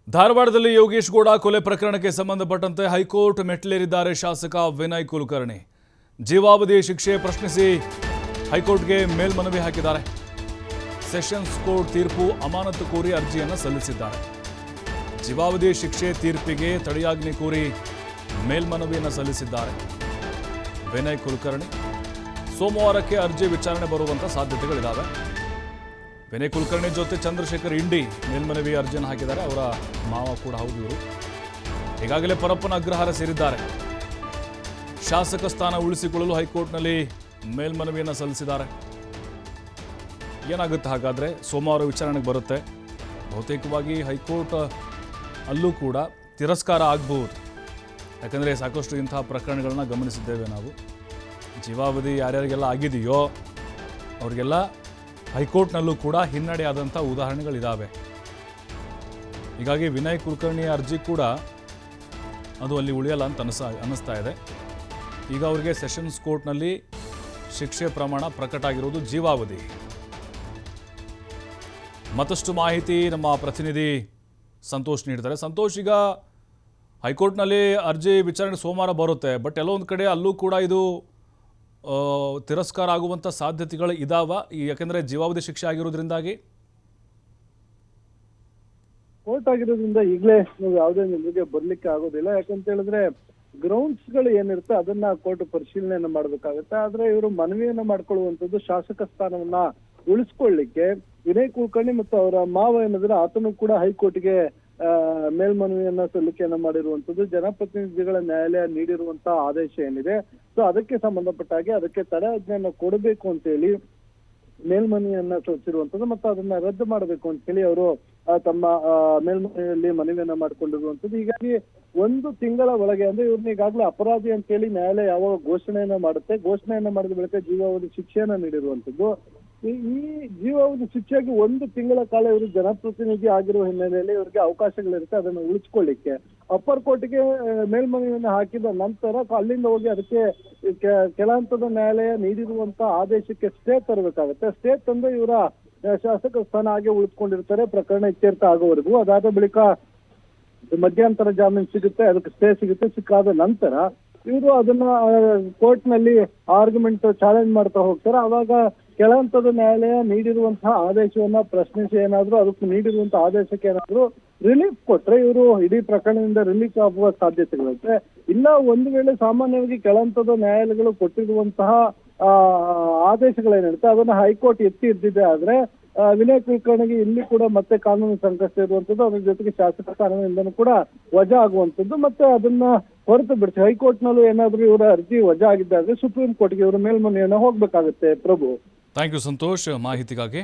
ಧಾರವಾಡದಲ್ಲಿ ಯೋಗೇಶ್ ಗೌಡ ಕೊಲೆ ಪ್ರಕರಣಕ್ಕೆ ಸಂಬಂಧಪಟ್ಟಂತೆ ಹೈಕೋರ್ಟ್ ಮೆಟ್ಟಿಲೇರಿದ್ದಾರೆ ಶಾಸಕ ವಿನಯ್ ಕುಲಕರ್ಣಿ. ಜೀವಾವಧಿ ಶಿಕ್ಷೆ ಪ್ರಶ್ನಿಸಿ ಹೈಕೋರ್ಟ್ಗೆ ಮೇಲ್ಮನವಿ ಹಾಕಿದ್ದಾರೆ. ಸೆಷನ್ಸ್ ಕೋರ್ಟ್ ತೀರ್ಪು ಅಮಾನತು ಕೋರಿ ಅರ್ಜಿಯನ್ನು ಸಲ್ಲಿಸಿದ್ದಾರೆ. ಜೀವಾವಧಿ ಶಿಕ್ಷೆ ತೀರ್ಪಿಗೆ ತಡೆಯಾಜ್ಞೆ ಕೋರಿ ಮೇಲ್ಮನವಿಯನ್ನು ಸಲ್ಲಿಸಿದ್ದಾರೆ ವಿನಯ್ ಕುಲಕರ್ಣಿ. ಸೋಮವಾರಕ್ಕೆ ಅರ್ಜಿ ವಿಚಾರಣೆ ಬರುವಂತ ಸಾಧ್ಯತೆಗಳಿದ್ದಾವೆ. ವಿನಯ್ ಕುಲಕರ್ಣಿ ಜೊತೆ ಚಂದ್ರಶೇಖರ್ ಇಂಡಿ ಮೇಲ್ಮನವಿ ಅರ್ಜಿಯನ್ನು ಹಾಕಿದ್ದಾರೆ. ಅವರ ಮಾವ ಕೂಡ ಹೌದು ಇವರು. ಈಗಾಗಲೇ ಪರಪ್ಪನ ಅಗ್ರಹಾರ ಸೇರಿದ್ದಾರೆ. ಶಾಸಕ ಸ್ಥಾನ ಉಳಿಸಿಕೊಳ್ಳಲು ಹೈಕೋರ್ಟ್ನಲ್ಲಿ ಮೇಲ್ಮನವಿಯನ್ನು ಸಲ್ಲಿಸಿದ್ದಾರೆ. ಏನಾಗುತ್ತೆ ಹಾಗಾದರೆ? ಸೋಮವಾರ ವಿಚಾರಣೆಗೆ ಬರುತ್ತೆ. ಬಹುತೇಕವಾಗಿ ಹೈಕೋರ್ಟ್ ಅಲ್ಲೂ ಕೂಡ ತಿರಸ್ಕಾರ ಆಗಬಹುದು. ಯಾಕಂದರೆ ಸಾಕಷ್ಟು ಇಂತಹ ಪ್ರಕರಣಗಳನ್ನ ಗಮನಿಸಿದ್ದೇವೆ ನಾವು. ಜೀವಾವಧಿ ಯಾರ್ಯಾರಿಗೆಲ್ಲ ಆಗಿದೆಯೋ ಅವರಿಗೆಲ್ಲ ಹೈಕೋರ್ಟ್ನಲ್ಲೂ ಕೂಡ ಹಿನ್ನಡೆ ಆದಂಥ ಉದಾಹರಣೆಗಳಿದ್ದಾವೆ. ಹೀಗಾಗಿ ವಿನಯ್ ಕುಲಕರ್ಣಿ ಅರ್ಜಿ ಕೂಡ ಅದು ಅಲ್ಲಿ ಉಳಿಯಲ್ಲ ಅಂತ ಅನ್ನಿಸ್ತಾ ಇದೆ. ಈಗ ಅವರಿಗೆ ಸೆಷನ್ಸ್ ಕೋರ್ಟ್ನಲ್ಲಿ ಶಿಕ್ಷೆ ಪ್ರಮಾಣ ಪ್ರಕಟ ಆಗಿರೋದು ಜೀವಾವಧಿ. ಮತ್ತಷ್ಟು ಮಾಹಿತಿ ನಮ್ಮ ಪ್ರತಿನಿಧಿ ಸಂತೋಷ್ ನೀಡ್ತಾರೆ. ಸಂತೋಷ್, ಈಗ ಹೈಕೋರ್ಟ್ನಲ್ಲಿ ಅರ್ಜಿ ವಿಚಾರಣೆ ಸೋಮವಾರ ಬರುತ್ತೆ, ಬಟ್ ಎಲ್ಲೋ ಒಂದು ಕಡೆ ಅಲ್ಲೂ ಕೂಡ ಇದು ತಿರಸ್ಕಾರ ಆಗುವಂಥ ಸಾಧ್ಯತೆಗಳು ಇದಾವ, ಯಾಕಂದರೆ ಜೀವಾವಧಿ ಶಿಕ್ಷೆ ಆಗಿರೋದ್ರಿಂದಾಗಿ? ಕೋರ್ಟ್ ಆಗಿರೋದ್ರಿಂದ ಈಗಲೇ ನೀವು ಯಾವುದೇ ನಿಮಗೆ ಬರ್ಲಿಕ್ಕೆ ಆಗೋದಿಲ್ಲ. ಯಾಕಂತ ಹೇಳಿದ್ರೆ ಗ್ರೌಂಡ್ಸ್ಗಳು ಏನಿರುತ್ತೆ ಅದನ್ನ ಕೋರ್ಟ್ ಪರಿಶೀಲನೆಯನ್ನ ಮಾಡ್ಬೇಕಾಗತ್ತೆ. ಆದ್ರೆ ಇವರು ಮನವಿಯನ್ನ ಮಾಡ್ಕೊಳ್ಳುವಂಥದ್ದು ಶಾಸಕ ಸ್ಥಾನವನ್ನ ಉಳಿಸ್ಕೊಳ್ಳಿಕ್ಕೆ ವಿನಯ್ ಕುಲಕರ್ಣಿ ಮತ್ತು ಅವರ ಮಾವ ಏನಿದ್ರೆ ಆತನು ಕೂಡ ಹೈಕೋರ್ಟ್ಗೆ ಮೇಲ್ಮನವಿಯನ್ನ ಸಲ್ಲಿಕೆಯನ್ನ ಮಾಡಿರುವಂತದ್ದು. ಜನಪ್ರತಿನಿಧಿಗಳ ನ್ಯಾಯಾಲಯ ನೀಡಿರುವಂತಹ ಆದೇಶ ಏನಿದೆ, ಸೊ ಅದಕ್ಕೆ ಸಂಬಂಧಪಟ್ಟ ಹಾಗೆ ಅದಕ್ಕೆ ತಡೆಯಾಜ್ಞೆಯನ್ನ ಕೊಡಬೇಕು ಅಂತ ಹೇಳಿ ಮೇಲ್ಮನವಿಯನ್ನ ಸಲ್ಲಿಸಿರುವಂತದ್ದು ಮತ್ತು ಅದನ್ನ ರದ್ದು ಮಾಡಬೇಕು ಅಂತ ಹೇಳಿ ಅವರು ತಮ್ಮ ಮೇಲ್ಮನವಿಯಲ್ಲಿ ಮನವಿಯನ್ನ ಮಾಡ್ಕೊಂಡಿರುವಂತದ್ದು. ಹೀಗಾಗಿ 1 ತಿಂಗಳ ಒಳಗೆ, ಅಂದ್ರೆ ಇವ್ರನ್ನ ಈಗಾಗಲೇ ಅಪರಾಧಿ ಅಂತ ಹೇಳಿ ನ್ಯಾಯಾಲಯ ಯಾವಾಗ ಘೋಷಣೆಯನ್ನ ಮಾಡುತ್ತೆ, ಘೋಷಣೆಯನ್ನ ಮಾಡಿದ ಬಳಿಕ ಜೀವಾವಧಿ ಶಿಕ್ಷೆಯನ್ನ ನೀಡಿರುವಂತದ್ದು. ಈ ಜೀವಾವಧಿ ಶಿಕ್ಷೆಯಾಗಿ 1 ತಿಂಗಳ ಕಾಲ ಇವರು ಜನಪ್ರತಿನಿಧಿ ಆಗಿರುವ ಹಿನ್ನೆಲೆಯಲ್ಲಿ ಇವರಿಗೆ ಅವಕಾಶಗಳಿರುತ್ತೆ ಅದನ್ನು ಉಳಿಸ್ಕೊಳ್ಳಿಕ್ಕೆ. ಅಪ್ಪರ್ ಕೋರ್ಟ್ಗೆ ಮೇಲ್ಮನವಿಯನ್ನು ಹಾಕಿದ ನಂತರ ಅಲ್ಲಿಂದ ಹೋಗಿ ಅದಕ್ಕೆ ಕೆಳ ಹಂತದ ನ್ಯಾಯಾಲಯ ನೀಡಿರುವಂತ ಆದೇಶಕ್ಕೆ ಸ್ಟೇ ತರಬೇಕಾಗುತ್ತೆ. ಸ್ಟೇ ತಂದು ಇವರ ಶಾಸಕ ಸ್ಥಾನ ಹಾಗೆ ಉಳಿಸ್ಕೊಂಡಿರ್ತಾರೆ ಪ್ರಕರಣ ಇತ್ಯರ್ಥ ಆಗೋವರೆಗೂ. ಅದಾದ ಬಳಿಕ ಮಧ್ಯಂತರ ಜಾಮೀನು ಸಿಗುತ್ತೆ, ಅದಕ್ಕೆ ಸ್ಟೇ ಸಿಗುತ್ತೆ. ಸಿಕ್ಕಾದ ನಂತರ ಇವರು ಅದನ್ನ ಕೋರ್ಟ್ ನಲ್ಲಿ ಆರ್ಗ್ಯುಮೆಂಟ್ ಚಾಲೆಂಜ್ ಮಾಡ್ತಾ ಹೋಗ್ತಾರೆ. ಅವಾಗ ಕೆಳ ಹಂತದ ನ್ಯಾಯಾಲಯ ನೀಡಿರುವಂತಹ ಆದೇಶವನ್ನ ಪ್ರಶ್ನಿಸಿ ಏನಾದ್ರು ಅದಕ್ಕೆ ನೀಡಿರುವಂತಹ ಆದೇಶಕ್ಕೆ ಏನಾದ್ರು ರಿಲೀಫ್ ಕೊಟ್ರೆ ಇವರು ಇಡೀ ಪ್ರಕರಣದಿಂದ ರಿಲೀಫ್ ಆಗುವ ಸಾಧ್ಯತೆಗಳಿರುತ್ತೆ. ಇಲ್ಲ ಒಂದು ವೇಳೆ ಸಾಮಾನ್ಯವಾಗಿ ಕೆಳ ಹಂತದ ನ್ಯಾಯಾಲಯಗಳು ಕೊಟ್ಟಿರುವಂತಹ ಆದೇಶಗಳೇನಿರುತ್ತೆ ಅದನ್ನ ಹೈಕೋರ್ಟ್ ಎತ್ತಿ ಹಿಡಿದಿದೆ ಆದ್ರೆ ವಿನಯ್ ಕುಲಕರ್ಣಿಗೆ ಇಲ್ಲಿ ಕೂಡ ಮತ್ತೆ ಕಾನೂನು ಸಂಕಷ್ಟ ಇರುವಂತದ್ದು, ಅದ್ರ ಜೊತೆಗೆ ಶಾಸಕ ಸ್ಥಾನದಿಂದನೂ ಕೂಡ ವಜಾ ಆಗುವಂತದ್ದು. ಮತ್ತೆ ಅದನ್ನ ಹೊರತು ಬಿಡಿಸಿ ಹೈಕೋರ್ಟ್ ನಲ್ಲೂ ಏನಾದ್ರೂ ಇವರ ಅರ್ಜಿ ವಜಾ ಆಗಿದ್ದಾಗ ಸುಪ್ರೀಂ ಕೋರ್ಟ್ಗೆ ಇವರು ಮೇಲ್ಮನವಿಯನ್ನು ಹೋಗ್ಬೇಕಾಗುತ್ತೆ. ಪ್ರಭು, ಥ್ಯಾಂಕ್ ಯು ಸಂತೋಷ್ ಮಾಹಿತಿಗಾಗಿ.